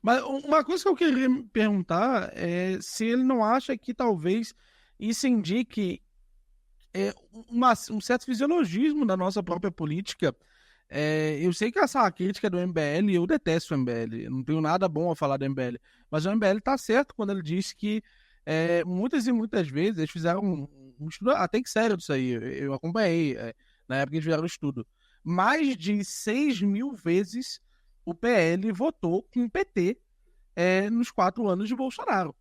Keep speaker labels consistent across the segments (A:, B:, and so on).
A: Mas uma coisa que eu queria me perguntar é se ele não acha que talvez isso indique um certo fisiologismo da nossa própria política. Eu sei que essa crítica do MBL, eu detesto o MBL, eu não tenho nada bom a falar do MBL, mas o MBL está certo quando ele diz que muitas e muitas vezes eles fizeram um estudo até que sério disso aí, eu acompanhei, na época que eles fizeram o estudo. Mais de 6.000 vezes o PL votou com o PT nos 4 anos de Bolsonaro.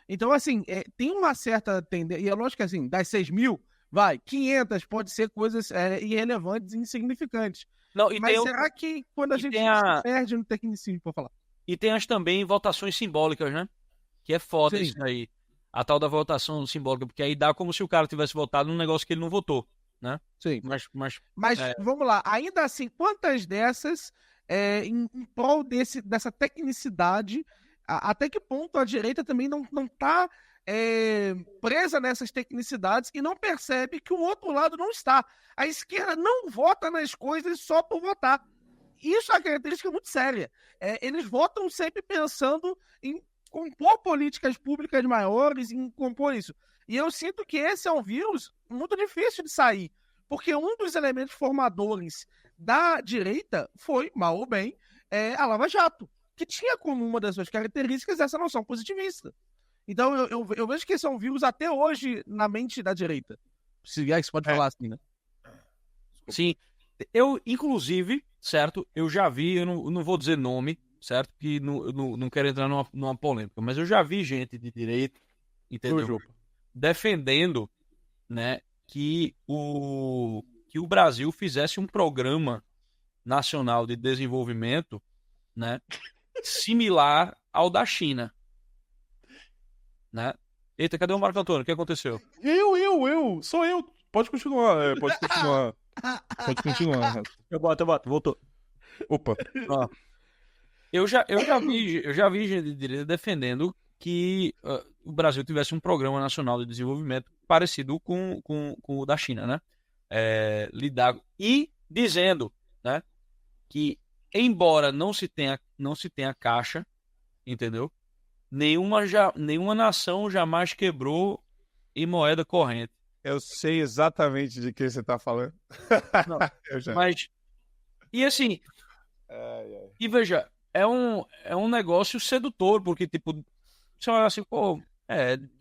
A: Então, assim, tem uma certa tendência, e é lógico que, assim, das 6.000, 500 pode ser coisas irrelevantes e insignificantes.
B: Não, e
A: Mas
B: tem,
A: será que quando a
B: e
A: gente
B: tem
A: se perde no tecnicismo, por falar?
B: e tem as também votações simbólicas, né? Que é foda
A: Sim.
B: isso aí. A tal da votação simbólica, porque aí dá como se o cara tivesse votado num negócio que ele não votou, né?
A: Sim.
B: Mas
A: Mas vamos lá, ainda assim, quantas dessas em prol dessa tecnicidade, até que ponto a direita também não está presa nessas tecnicidades e não percebe que o outro lado não está? A esquerda não vota nas coisas só por votar. Isso é uma característica muito séria. Eles votam sempre pensando em compor políticas públicas maiores, em compor isso. E eu sinto que esse é um vírus muito difícil de sair, porque um dos elementos formadores da direita foi, mal ou bem, a Lava Jato, que tinha como uma das suas características essa noção positivista. Então eu vejo que esse é um vírus até hoje na mente da direita. Se é que se pode falar assim, né?
B: sim, eu, inclusive, certo? Eu já vi, eu não vou dizer nome, certo? Que não quero entrar numa polêmica, mas eu já vi gente de direita, entendeu? Defendendo, né, que o Brasil fizesse um programa nacional de desenvolvimento, né, similar ao da China, né? Eita, cadê o Marco Antônio? O que aconteceu?
C: Sou eu. Pode continuar, pode continuar. Pode continuar.
B: Eu boto, voltou.
C: Opa.
B: Ó, eu já vi gente de direita defendendo que o Brasil tivesse um programa nacional de desenvolvimento parecido com o da China, né? Lidar e dizendo, né, que embora não se tenha caixa, entendeu? Nenhuma nação jamais quebrou em moeda corrente.
C: Eu sei exatamente de que você tá falando.
B: Não,
C: Eu já.
B: mas e assim, e veja, é um negócio sedutor, porque tipo, você olha assim, pô,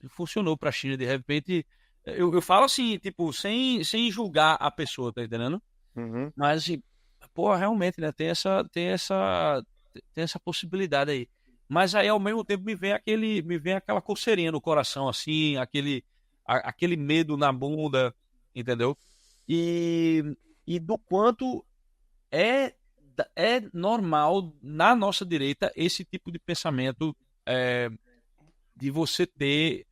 B: funcionou pra China de repente. Eu falo assim, tipo, sem julgar a pessoa, tá entendendo?
C: Uhum.
B: Mas assim, pô, realmente, né, tem essa possibilidade aí. Mas aí ao mesmo tempo me vem aquela coceirinha no coração, assim, aquele medo na bunda, entendeu? E do quanto é, é normal na nossa direita esse tipo de pensamento, é, de você ter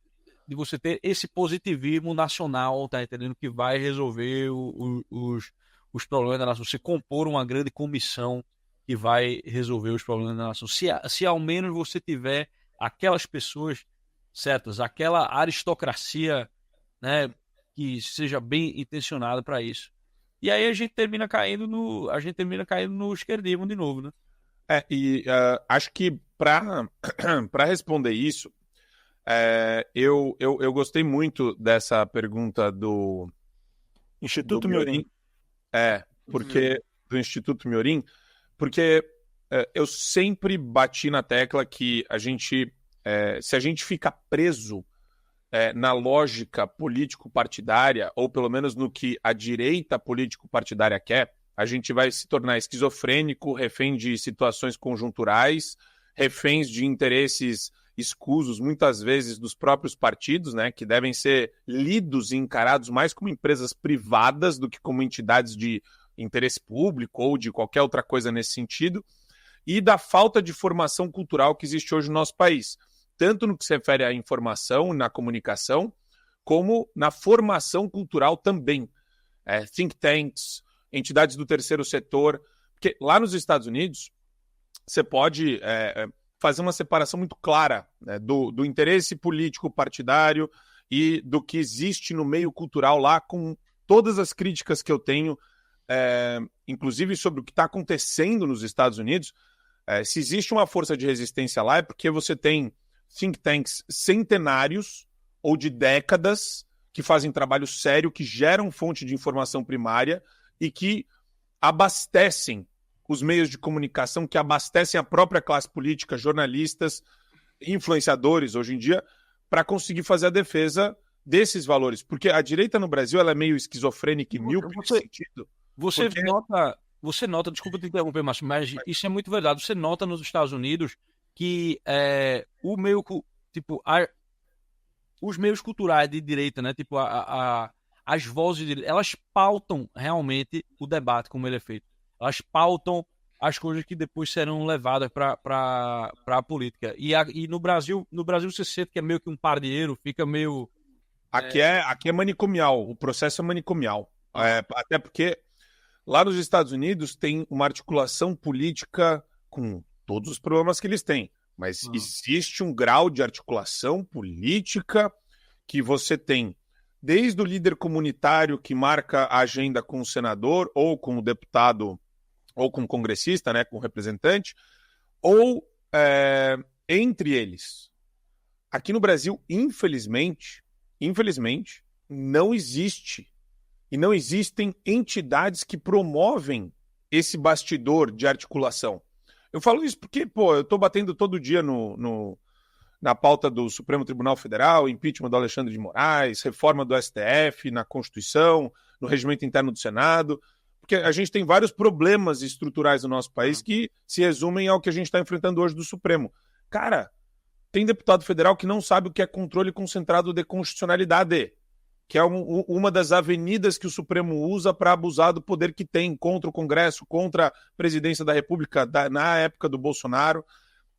B: esse positivismo nacional, tá entendendo? Que vai resolver os problemas da nação. Você compor uma grande comissão que vai resolver os problemas da nação. Se ao menos você tiver aquelas pessoas certas, aquela aristocracia, né, que seja bem intencionada para isso. E aí a gente termina caindo no esquerdismo de novo, né?
C: Acho que para responder isso, eu gostei muito dessa pergunta do
D: Instituto
C: Miorim.
D: Miorim.
C: Porque do Instituto Miorim, porque eu sempre bati na tecla que se a gente fica preso na lógica político-partidária, ou pelo menos no que a direita político-partidária quer, a gente vai se tornar esquizofrênico, refém de situações conjunturais, reféns de interesses escusos, muitas vezes dos próprios partidos, né, que devem ser lidos e encarados mais como empresas privadas do que como entidades de interesse público ou de qualquer outra coisa nesse sentido, e da falta de formação cultural que existe hoje no nosso país, tanto no que se refere à informação, na comunicação, como na formação cultural também. Think tanks, entidades do terceiro setor, porque lá nos Estados Unidos você pode fazer uma separação muito clara, né, do interesse político partidário e do que existe no meio cultural lá, com todas as críticas que eu tenho, inclusive sobre o que está acontecendo nos Estados Unidos. Se existe uma força de resistência lá, é porque você tem think tanks centenários ou de décadas que fazem trabalho sério, que geram fonte de informação primária e que abastecem os meios de comunicação, que abastecem a própria classe política, jornalistas, influenciadores, hoje em dia, para conseguir fazer a defesa desses valores. Porque a direita no Brasil ela é meio esquizofrênica e míope nesse sentido.
B: Você nota, desculpa te interromper, Márcio, mas isso é muito verdade. Você nota nos Estados Unidos que o meio, tipo, os meios culturais de direita, né? Tipo, as vozes de direita, elas pautam realmente o debate como ele é feito. Elas pautam as coisas que depois serão levadas para a política. E no Brasil você sente que é meio que um pardieiro, fica meio...
C: Aqui é manicomial, o processo é manicomial. Até porque lá nos Estados Unidos tem uma articulação política com todos os problemas que eles têm, mas existe um grau de articulação política que você tem desde o líder comunitário que marca a agenda com o senador ou com o deputado ou com o congressista, né, com o representante, ou entre eles. Aqui no Brasil, infelizmente, não existe e não existem entidades que promovem esse bastidor de articulação. Eu falo isso porque, eu estou batendo todo dia na pauta do Supremo Tribunal Federal, impeachment do Alexandre de Moraes, reforma do STF, na Constituição, no regimento interno do Senado, porque a gente tem vários problemas estruturais no nosso país que se resumem ao que a gente está enfrentando hoje do Supremo. Cara, tem deputado federal que não sabe o que é controle concentrado de constitucionalidade, que é uma das avenidas que o Supremo usa para abusar do poder que tem contra o Congresso, contra a presidência da República na época do Bolsonaro.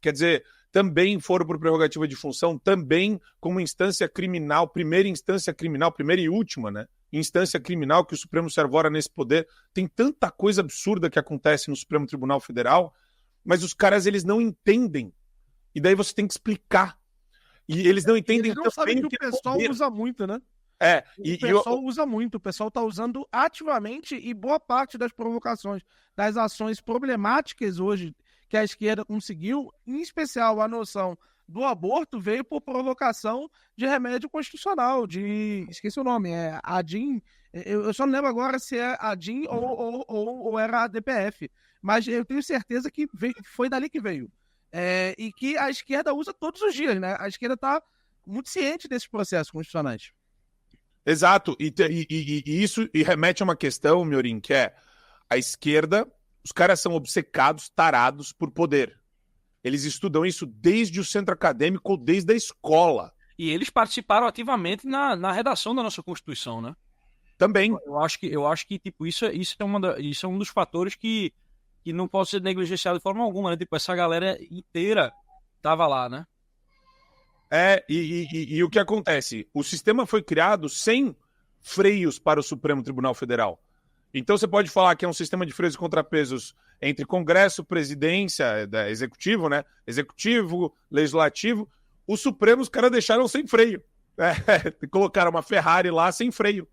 C: Quer dizer, também foram por prerrogativa de função, também como instância criminal, primeira e última, né? Instância criminal que o Supremo se arvora nesse poder. Tem tanta coisa absurda que acontece no Supremo Tribunal Federal, mas os caras, eles não entendem. E daí você tem que explicar. E eles não entendem
A: eles não sabem que o pessoal usa muito, né? O pessoal usa muito, o pessoal está usando ativamente e boa parte das provocações, das ações problemáticas hoje que a esquerda conseguiu, em especial a noção do aborto, veio por provocação de remédio constitucional, esqueci o nome, ADIM, eu só não lembro agora se é ADIM ou era a DPF, mas eu tenho certeza que foi dali que veio. E que a esquerda usa todos os dias, né? A esquerda está muito ciente desses processos constitucionais.
C: Exato, e isso remete a uma questão, Miorim, que é a esquerda, os caras são obcecados, tarados por poder. Eles estudam isso desde o centro acadêmico ou desde a escola.
B: E eles participaram ativamente na redação da nossa Constituição, né?
C: Também.
B: Eu acho que tipo, isso é um dos fatores que não pode ser negligenciado de forma alguma, né? Tipo, essa galera inteira tava lá, né?
C: E o que acontece? O sistema foi criado sem freios para o Supremo Tribunal Federal. Então você pode falar que é um sistema de freios e contrapesos entre Congresso, Presidência, Executivo, né? Executivo, Legislativo. O Supremo os caras deixaram sem freio. Colocaram uma Ferrari lá sem freio,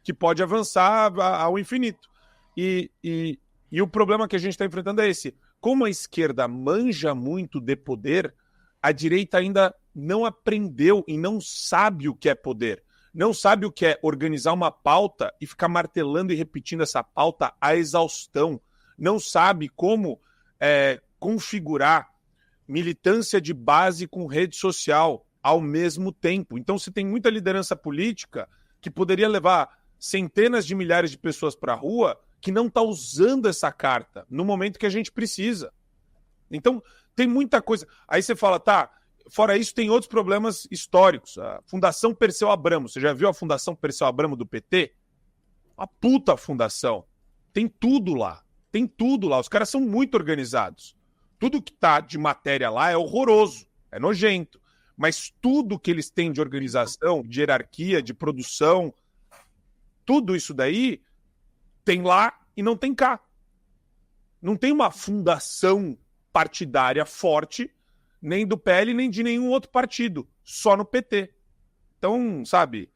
C: que pode avançar ao infinito. E o problema que a gente está enfrentando é esse. Como a esquerda manja muito de poder, a direita ainda não aprendeu e não sabe o que é poder. Não sabe o que é organizar uma pauta e ficar martelando e repetindo essa pauta à exaustão. Não sabe como configurar militância de base com rede social ao mesmo tempo. Então, você tem muita liderança política que poderia levar centenas de milhares de pessoas para a rua que não está usando essa carta no momento que a gente precisa. Então, tem muita coisa. Aí você fala, tá, fora isso, tem outros problemas históricos. A Fundação Perseu Abramo. Você já viu a Fundação Perseu Abramo do PT? Uma puta fundação. Tem tudo lá. Tem tudo lá. Os caras são muito organizados. Tudo que tá de matéria lá é horroroso. É nojento. Mas tudo que eles têm de organização, de hierarquia, de produção, tudo isso daí tem lá e não tem cá. Não tem uma fundação partidária forte, nem do PL, nem de nenhum outro partido, só no PT. Então, sabe,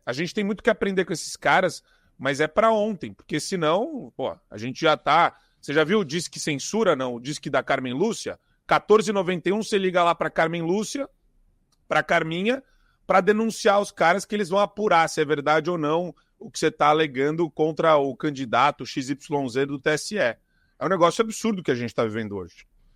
C: a gente tem muito que aprender com esses caras, mas é para ontem, porque senão, a gente já tá Você já viu o Disque Censura, não? O Disque da Carmen Lúcia? 14,91, você liga lá para Carmen Lúcia, para Carminha, para denunciar os caras que eles vão apurar se é verdade ou não o que você está alegando contra o candidato XYZ do TSE. É um negócio absurdo que a gente está vivendo hoje.